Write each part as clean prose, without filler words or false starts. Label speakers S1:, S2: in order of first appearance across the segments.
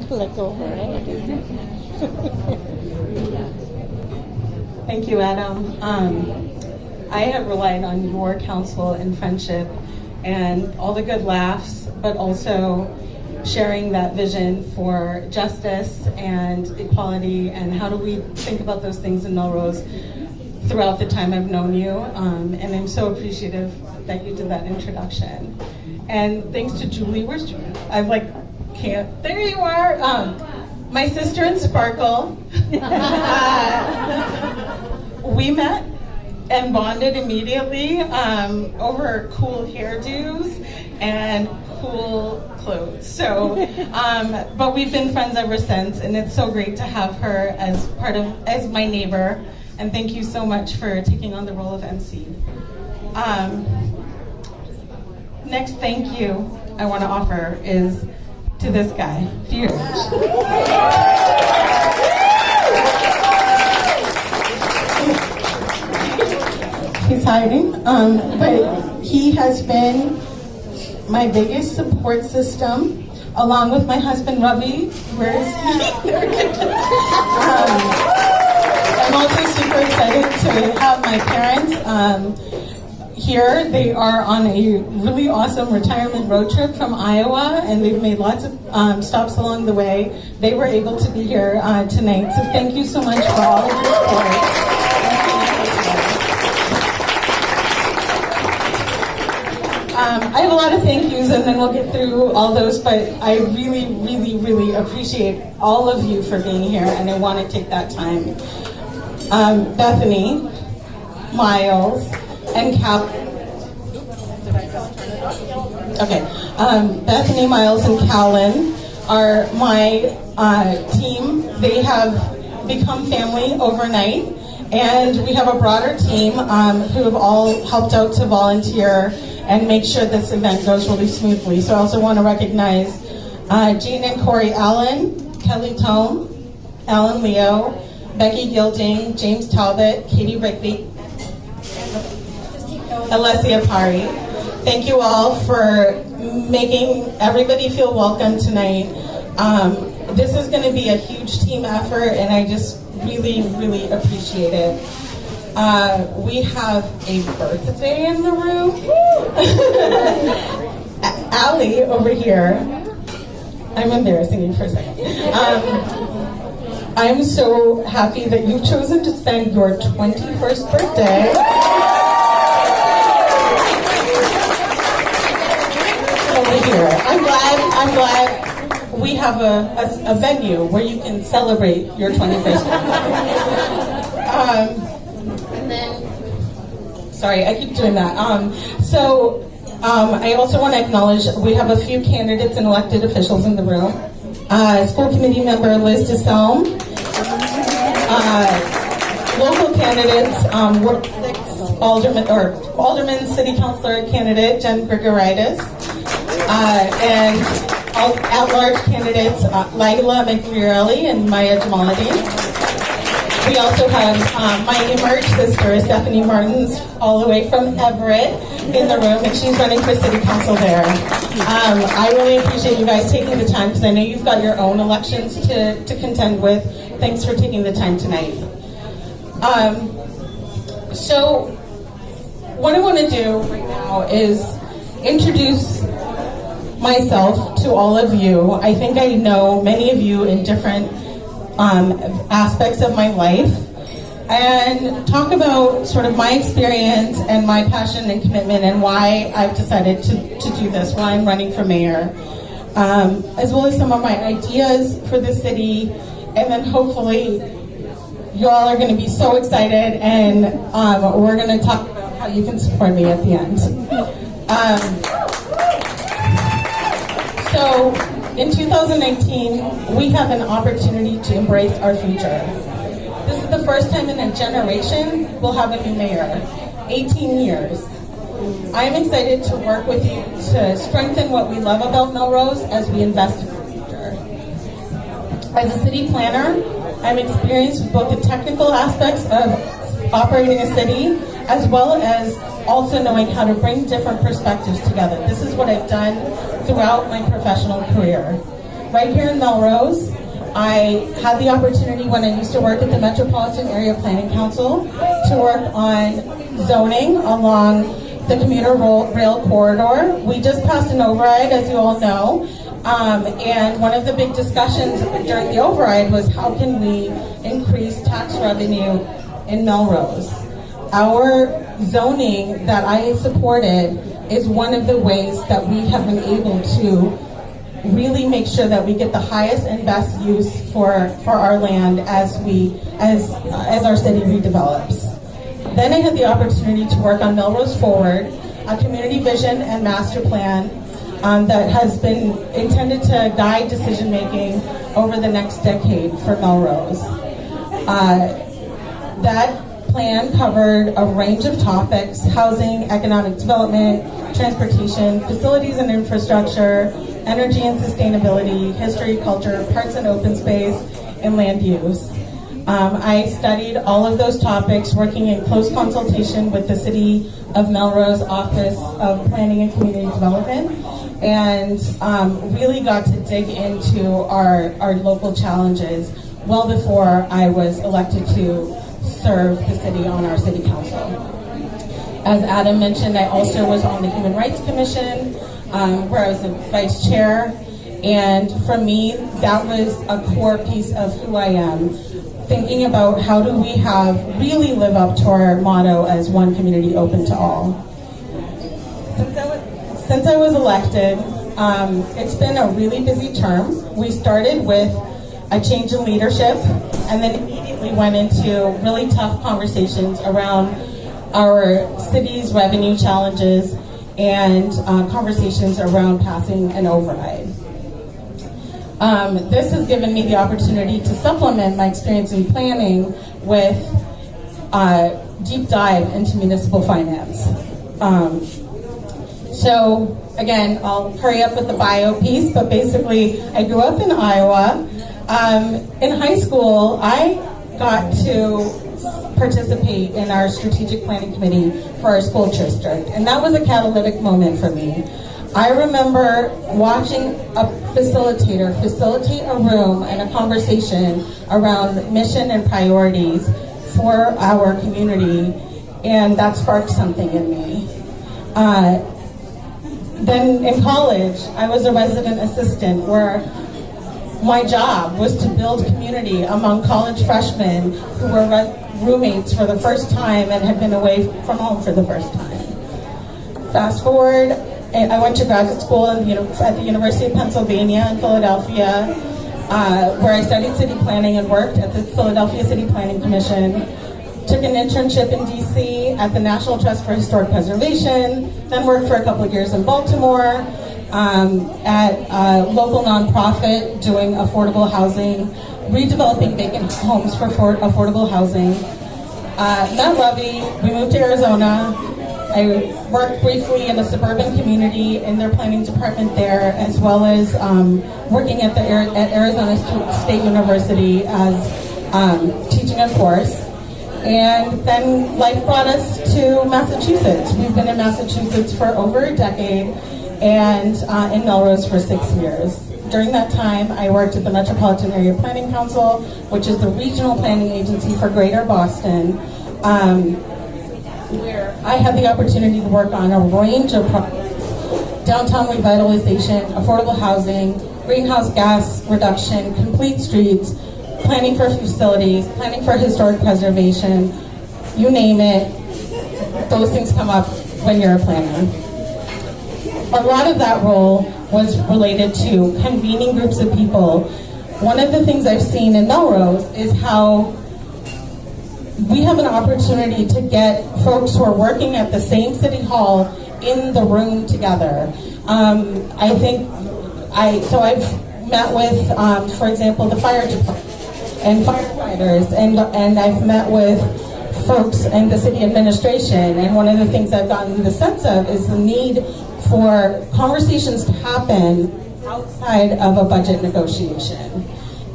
S1: Let go of her head.
S2: Thank you, Adam. I have relied on your counsel and friendship and all the good laughs, but also sharing that vision for justice and equality and how do we think about those things in Melrose throughout the time I've known you. And I'm so appreciative that you did that introduction. And thanks to Julie, where's Julie? There you are. My sister and Sparkle. We met and bonded immediately over cool hairdos and cool clothes. So, but we've been friends ever since, and it's so great to have her as my neighbor. And thank you so much for taking on the role of MC. Next thank you I want to offer is to this guy. He's hiding, but he has been my biggest support system, along with my husband Ravi. Where is he? There he is. I'm also super excited to have my parents here. They are on a really awesome retirement road trip from Iowa, and they've made lots of stops along the way. They were able to be here tonight, so thank you so much for all of your support. I have a lot of thank yous, and then we'll get through all those, but I really, really, really appreciate all of you for being here, and I want to take that time. Bethany, Miles, and Bethany, Miles, and Callan are my team. They have become family overnight, and we have a broader team who have all helped out to volunteer and make sure this event goes really smoothly. So I also want to recognize Jean and Corey Allen, Kelly Tome, Alan Leo, Becky Gilding, James Talbot, Katie Rigby, Alessia Pari. Thank you all for making everybody feel welcome tonight. This is going to be a huge team effort, and I just really, really appreciate it. We have a birthday in the room. Allie over here. I'm embarrassing you for a second. I'm so happy that you've chosen to spend your 21st birthday over here. I'm glad we have a venue where you can celebrate your 21st birthday. And then, sorry, I keep doing that. I also want to acknowledge we have a few candidates and elected officials in the room. School committee member Liz DeSelm, local candidates, Ward 6 Alderman City Councilor candidate Jen Grigoritis, and at-large candidates Laila McMurelli and Maya Jamaluddin. We also have my emerged sister, Stephanie Martins, all the way from Everett in the room, and she's running for city council there. I really appreciate you guys taking the time, because I know you've got your own elections to contend with. Thanks for taking the time tonight. So what I want to do right now is introduce myself to all of you. I think I know many of you in different aspects of my life, and talk about sort of my experience and my passion and commitment and why I've decided to do this, why I'm running for mayor, as well as some of my ideas for the city, and then hopefully you all are going to be so excited, and we're going to talk about how you can support me at the end. So in 2019, we have an opportunity to embrace our future. This is the first time in a generation we'll have a new mayor, 18 years. I'm excited to work with you to strengthen what we love about Melrose as we invest in the future. As a city planner, I'm experienced with both the technical aspects of operating a city, as well as also knowing how to bring different perspectives together. This is what I've done throughout my professional career. right here in Melrose. I had the opportunity when I used to work at the Metropolitan Area Planning Council to work on zoning along the commuter rail corridor. We just passed an override, as you all know, and one of the big discussions during the override was how can we increase tax revenue in Melrose. Our zoning that I supported is one of the ways that we have been able to really make sure that we get the highest and best use for our land as our city redevelops. Then I had the opportunity to work on Melrose Forward, a community vision and master plan that has been intended to guide decision making over the next decade for Melrose. That plan covered a range of topics: housing, economic development, transportation, facilities and infrastructure, energy and sustainability, history, culture, parks and open space, and land use. I studied all of those topics working in close consultation with the City of Melrose Office of Planning and Community Development, and really got to dig into our local challenges well before I was elected to serve the city on our city council. As Adam mentioned, I also was on the Human Rights Commission, where I was the vice chair, and for me, that was a core piece of who I am, thinking about how do we really live up to our motto as one community open to all. Since I was elected, it's been a really busy term. We started with a change in leadership, and then immediately went into really tough conversations around our city's revenue challenges and conversations around passing an override. This has given me the opportunity to supplement my experience in planning with a deep dive into municipal finance. So again, I'll hurry up with the bio piece, but basically I grew up in Iowa. In high school, I got to participate in our strategic planning committee for our school district, and that was a catalytic moment for me. I remember watching a facilitator facilitate a room and a conversation around mission and priorities for our community, and that sparked something in me. Then in college, I was a resident assistant where my job was to build community among college freshmen who were roommates for the first time and had been away from home for the first time. Fast forward, I went to graduate school at the University of Pennsylvania in Philadelphia, where I studied city planning and worked at the Philadelphia City Planning Commission. Took an internship in DC at the National Trust for Historic Preservation, then worked for a couple of years in Baltimore at a local nonprofit doing affordable housing, redeveloping vacant homes for affordable housing. Met Lovey, we moved to Arizona. I worked briefly in a suburban community in their planning department there, as well as working at Arizona State University as teaching a course. And then life brought us to Massachusetts. We've been in Massachusetts for over a decade and in Melrose for 6 years. During that time, I worked at the Metropolitan Area Planning Council, which is the regional planning agency for Greater Boston, where I had the opportunity to work on a range of projects: downtown revitalization, affordable housing, greenhouse gas reduction, complete streets, planning for facilities, planning for historic preservation, you name it, those things come up when you're a planner. A lot of that role was related to convening groups of people. One of the things I've seen in Melrose is how we have an opportunity to get folks who are working at the same city hall in the room together. I've met with, for example, the fire department and firefighters, and I've met with folks in the city administration, and one of the things I've gotten the sense of is the need for conversations to happen outside of a budget negotiation,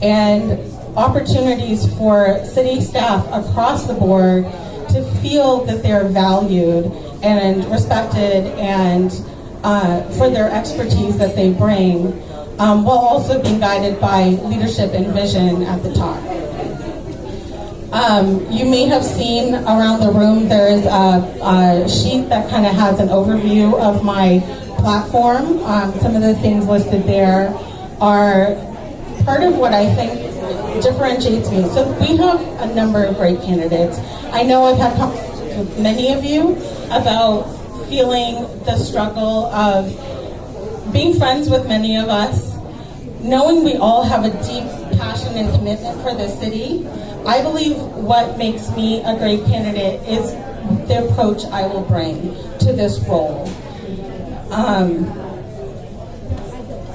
S2: and opportunities for city staff across the board to feel that they're valued and respected and for their expertise that they bring while also being guided by leadership and vision at the top. You may have seen around the room there's a sheet that kind of has an overview of my platform. Some of the things listed there are part of what I think differentiates me. So we have a number of great candidates. I know I've had conversations with many of you about feeling the struggle of being friends with many of us, knowing we all have a deep passion and commitment for this city. I believe what makes me a great candidate is the approach I will bring to this role.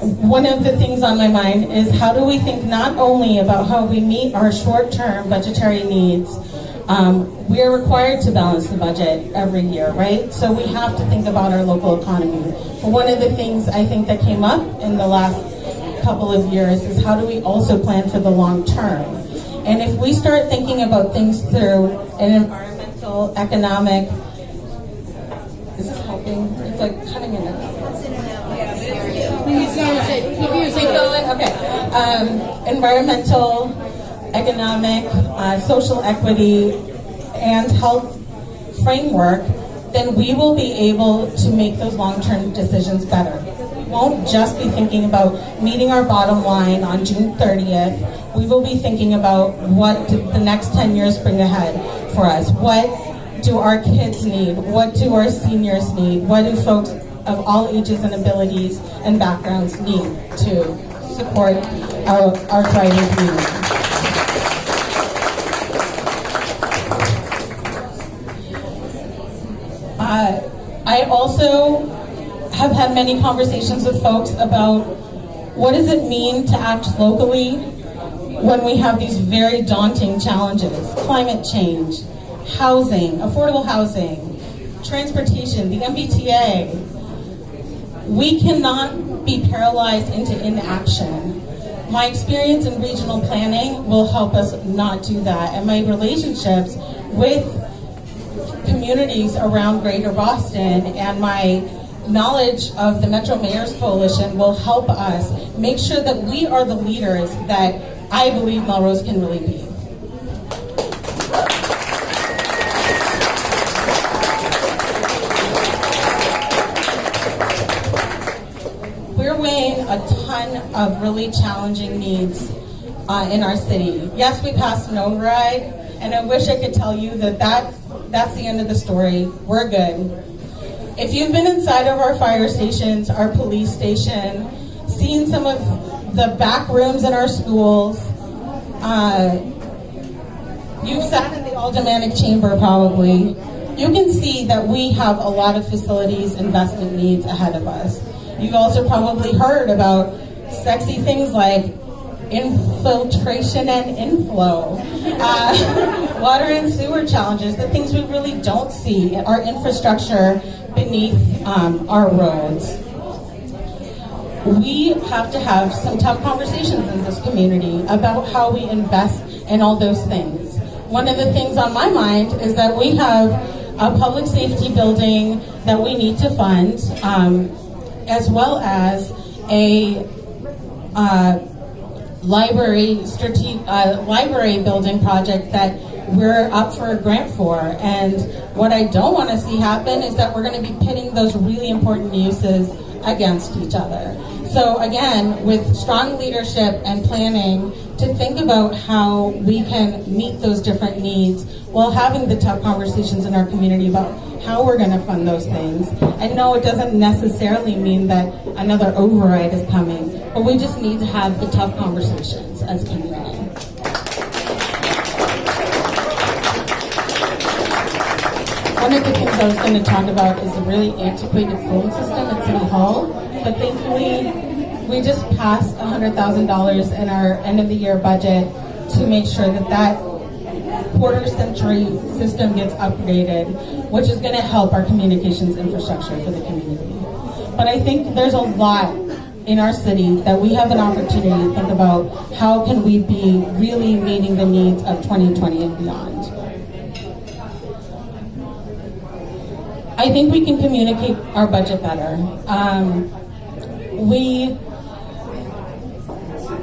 S2: One of the things on my mind is how do we think not only about how we meet our short-term budgetary needs. We are required to balance the budget every year, right? So we have to think about our local economy. But one of the things I think that came up in the last couple of years is how do we also plan for the long term? And if we start thinking about things through an environmental, economic, is this helping? It's like cutting it out. Keep going. Okay. Environmental, economic, social equity, and health framework, then we will be able to make those long-term decisions better. We won't just be thinking about meeting our bottom line on June 30th. We will be thinking about what the next 10 years bring ahead for us. What do our kids need? What do our seniors need? What do folks of all ages and abilities and backgrounds need to support our thriving community? I also have had many conversations with folks about what does it mean to act locally when we have these very daunting challenges: climate change, housing, affordable housing, transportation, the MBTA. We cannot be paralyzed into inaction. My experience in regional planning will help us not do that, and my relationships with communities around Greater Boston and my knowledge of the Metro Mayors Coalition will help us make sure that we are the leaders that I believe Melrose can really be. We're weighing a ton of really challenging needs in our city. Yes, we passed an override, and I wish I could tell you that's the end of the story. We're good. If you've been inside of our fire stations, our police station, seen some of the back rooms in our schools, you've sat in the aldermanic chamber probably, you can see that we have a lot of facilities investment needs ahead of us. You've also probably heard about sexy things like infiltration and inflow, water and sewer challenges, the things we really don't see, our infrastructure beneath our roads. We have to have some tough conversations in this community about how we invest in all those things. One of the things on my mind is that we have a public safety building that we need to fund, as well as a library building project that we're up for a grant for. And what I don't want to see happen is that we're going to be pitting those really important uses against each other. So again, with strong leadership and planning to think about how we can meet those different needs while having the tough conversations in our community about how we're going to fund those things. I know it doesn't necessarily mean that another override is coming, but we just need to have the tough conversations as a community. One of the things I was going to talk about is the really antiquated phone system at City Hall, but thankfully we just passed $100,000 in our end of the year budget to make sure that quarter century system gets upgraded, which is going to help our communications infrastructure for the community. But I think there's a lot in our city that we have an opportunity to think about how can we be really meeting the needs of 2020 and beyond. I think we can communicate our budget better.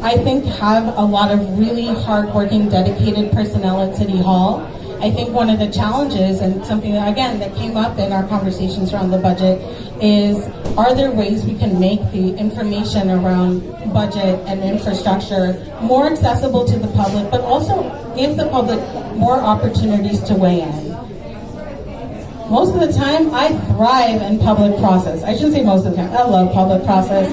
S2: I think have a lot of really hardworking, dedicated personnel at City Hall. I think one of the challenges, and something that, again, that came up in our conversations around the budget, is are there ways we can make the information around budget and infrastructure more accessible to the public, but also give the public more opportunities to weigh in? Most of the time, I thrive in public process. I shouldn't say most of the time. I love public process.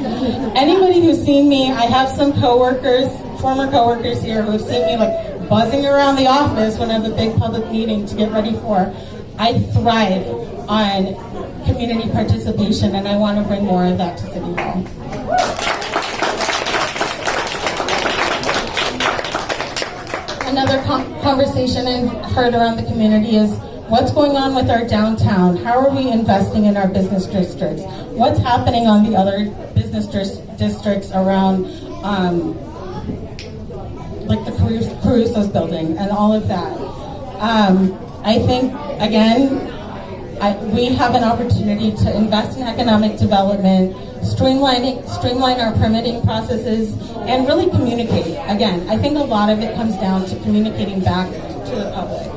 S2: Anybody who's seen me, I have some coworkers, former coworkers here, who have seen me like buzzing around the office when I have a big public meeting to get ready for. I thrive on community participation, and I want to bring more of that to City Hall. Another conversation I've heard around the community is, what's going on with our downtown? How are we investing in our business districts? What's happening on the other business districts around, like the Caruso's building and all of that? I think, again, we have an opportunity to invest in economic development, streamline our permitting processes, and really communicate. Again, I think a lot of it comes down to communicating back to the public.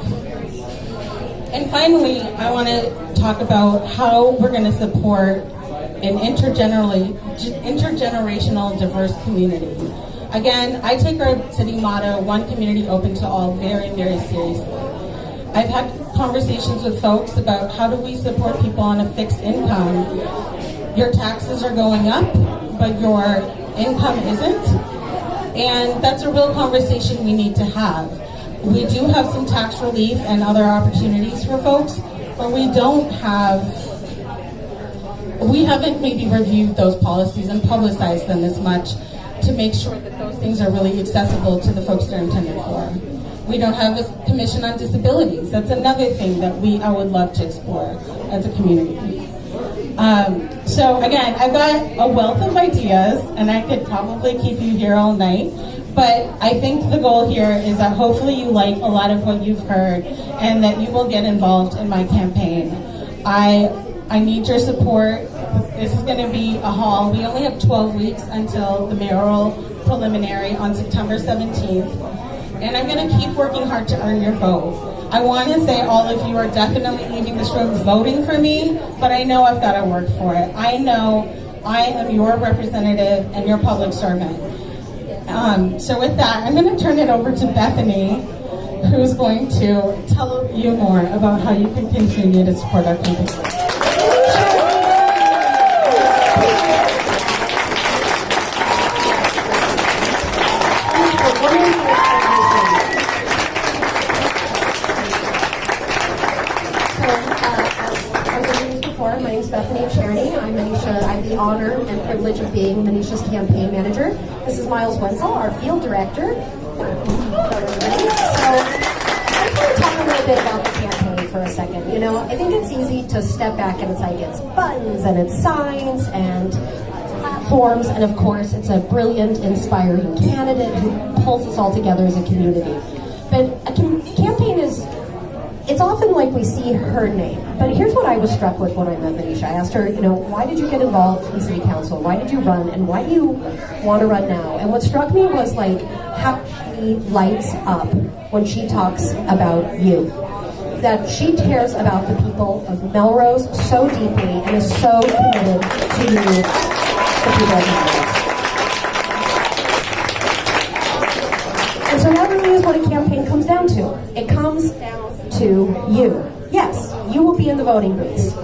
S2: And finally, I want to talk about how we're going to support an intergenerational diverse community. Again, I take our city motto, one community open to all, very, very seriously. I've had conversations with folks about how do we support people on a fixed income. Your taxes are going up, but your income isn't. And that's a real conversation we need to have. We do have some tax relief and other opportunities for folks, but we haven't maybe reviewed those policies and publicized them as much to make sure that those things are really accessible to the folks they're intended for. We don't have a commission on disabilities. That's another thing that I would love to explore as a community. So again, I've got a wealth of ideas, and I could probably keep you here all night. But I think the goal here is that hopefully you like a lot of what you've heard, and that you will get involved in my campaign. I need your support. This is going to be a haul. We only have 12 weeks until the mayoral preliminary on September 17th. And I'm going to keep working hard to earn your vote. I want to say all of you are definitely leaving this room voting for me, but I know I've got to work for it. I know I am your representative and your public servant. So with that, I'm going to turn it over to Bethany, who's going to tell you more about how you can continue to support our campaign.
S3: My name is Bethany Czerny. I'm Manisha. I have the honor and privilege of being Manisha's campaign manager. This is Miles Wentzell, our field director. So I just want to talk a little bit about the campaign for a second. You know, I think it's easy to step back and it's like it's buttons and it's signs and platforms, and of course it's a brilliant, inspiring candidate who pulls us all together as a community. But a campaign is, it's often like we see her name, but here's what I was struck with when I met Manisha. I asked her, you know, why did you get involved in city council? Why did you run? And why do you want to run now? And what struck me was like how she lights up when she talks about you. That she cares about the people of Melrose so deeply and is so committed to you, the people of Melrose. And so that really is what a campaign comes down to. It comes down to you. Yes, you will be in the voting booths.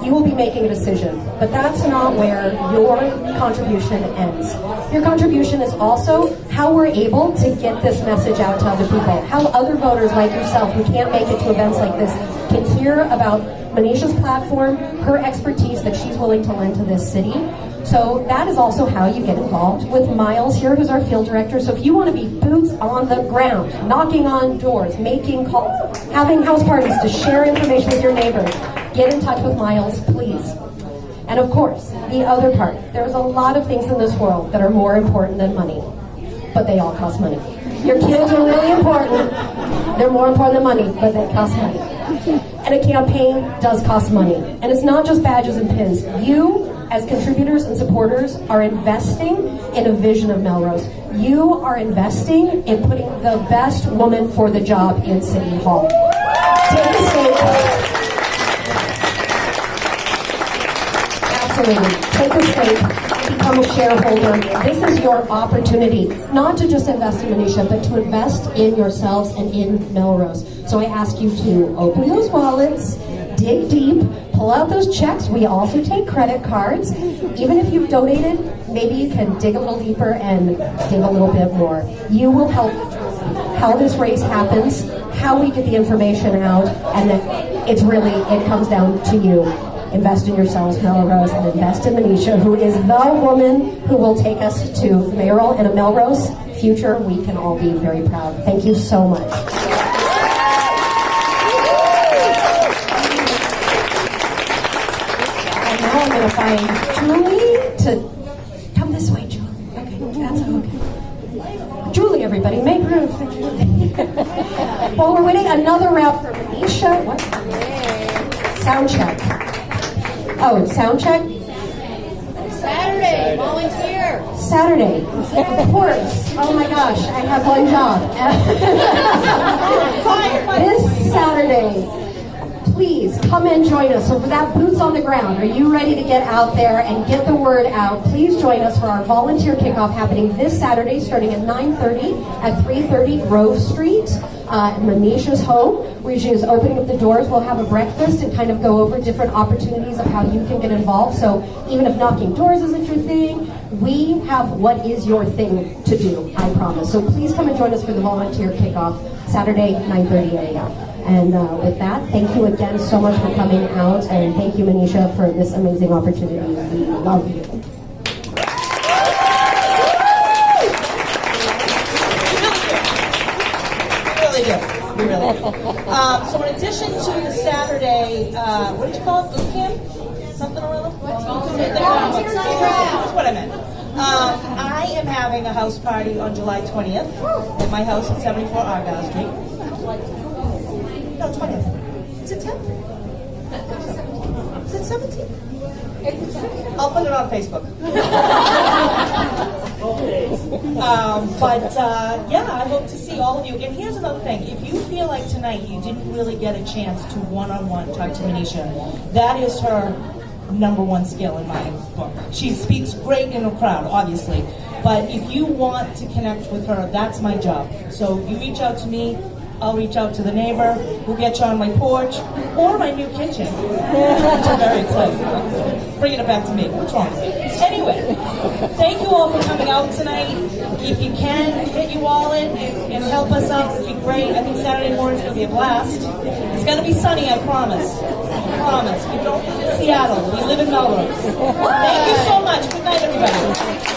S3: You will be making a decision, but that's not where your contribution ends. Your contribution is also how we're able to get this message out to other people, how other voters like yourself who can't make it to events like this can hear about Manisha's platform, her expertise that she's willing to lend to this city. So that is also how you get involved with Miles here, who's our field director. So if you want to be boots on the ground, knocking on doors, making calls, having house parties to share information with your neighbors, get in touch with Miles, please. And of course, the other part, there's a lot of things in this world that are more important than money, but they all cost money. Your kids are really important. They're more important than money, but they cost money. And a campaign does cost money. And it's not just badges and pins. You as contributors and supporters, are investing in a vision of Melrose. You are investing in putting the best woman for the job in City Hall. Take a stake. Absolutely. Take a stake. Become a shareholder. This is your opportunity, not to just invest in Manisha, but to invest in yourselves and in Melrose. So I ask you to open those wallets, dig deep, pull out those checks. We also take credit cards. Even if you've donated, maybe you can dig a little deeper and give a little bit more. You will help how this race happens, how we get the information out, and then it comes down to you. Invest in yourselves, Melrose, and invest in Manisha, who is the woman who will take us to mayoral and a Melrose future we can all be very proud. Thank you so much. And now I'm going to find Julie to come this way, Julie. Okay, that's okay. Julie, everybody, make room for Julie. While we're waiting, another round for Manisha. What? Sound check. Oh, sound check?
S1: Saturday, volunteer.
S3: Saturday, of course. Oh my gosh, I have one job. This Saturday, please come and join us. So for that boots on the ground, are you ready to get out there and get the word out? Please join us for our volunteer kickoff happening this Saturday, starting at 9:30 at 330 Grove Street. Manisha's home, where she is opening up the doors. We'll have a breakfast and kind of go over different opportunities of how you can get involved. So even if knocking doors isn't your thing, we have what is your thing to do, I promise. So please come and join us for the volunteer kickoff Saturday, 9:30 a.m. And with that, thank you again so much for coming out, and thank you, Manisha, for this amazing opportunity. We love you.
S2: We really do. So in addition to the Saturday, what did you call it? Boot camp? Something or other? That's what I meant. I am having a house party on July 20th at my house at 74 Argyle Street. No, 20th. Is it 10th? Is it 17th? I'll put it on Facebook. Yeah, I hope to see all of you. And here's another thing. If you feel like tonight you didn't really get a chance to one-on-one talk to Manisha, that is her number one skill in my book. She speaks great in a crowd, obviously. But if you want to connect with her, that's my job. So you reach out to me, I'll reach out to the neighbor, we'll get you on my porch, or my new kitchen. Which I'm very excited about. Bringing it back to me. What's wrong? Anyway, thank you all for coming out tonight. If you can, hit your wallet and help us out. It would be great. I think Saturday morning's going to be a blast. It's going to be sunny, I promise. I promise. We don't live in Seattle. We live in Melrose. Thank you so much. Good night, everybody.